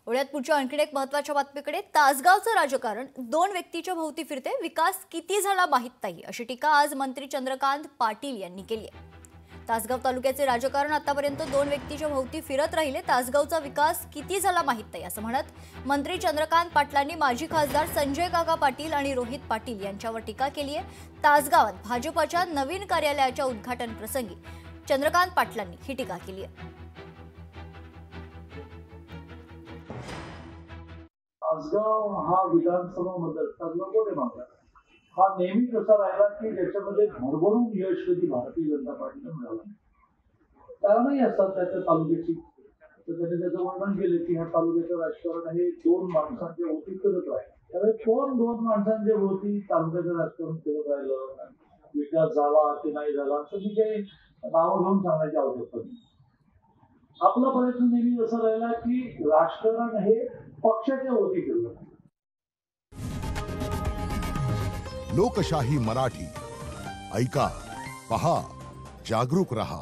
पुण्यात पुढच्या आणखी एक महत्त्वाच्या बातमीकडे. तासगावचं राजकारण दोन व्यक्तीच्या भोवती फिरते, विकास किती झाला माहित नाही अशी टीका आज मंत्री चंद्रकांत पाटील यांनी केली आहे. तासगाव तालुक्याचे राजकारण आतापर्यंत दोन व्यक्तीच्या भोवती फिरत राहिले, तासगावचा विकास किती झाला माहित नाही असं म्हणत मंत्री चंद्रकांत पाटलांनी माजी खासदार संजय काका पाटील आणि रोहित पाटील यांच्यावर टीका केली आहे. तासगावात भाजपच्या नवीन कार्यालयाच्या उद्घाटन प्रसंगी चंद्रकांत पाटलांनी ही टीका केली आहे. तासगाव हा विधानसभा मतदारसंघ कोठे मागला हा नेहमी कसा राहिला की ज्याच्यामध्ये भरभरून यश कधी भारतीय जनता पार्टीला मिळालं. कारणही असतात त्याच्या तालुक्याची. तर त्याने त्याचं वर्णन केलं की ह्या तालुक्याचं राजकारण हे दोन माणसांच्या भोवती फिरत राहील. त्यामुळे कोण दोन माणसांच्या भोवती तालुक्याचं राजकारण फिरत राहिलं, विकास झाला की नाही झाला असं मी काही नावं घेऊन सांगण्याची आवश्यकता नाही. आपला प्रयत्न नेहमी असा राहिला की राजकारण हे पक्षाच्या भोवती फिरलं. लोकशाही मराठी ऐका, पहा, जागरूक रहा.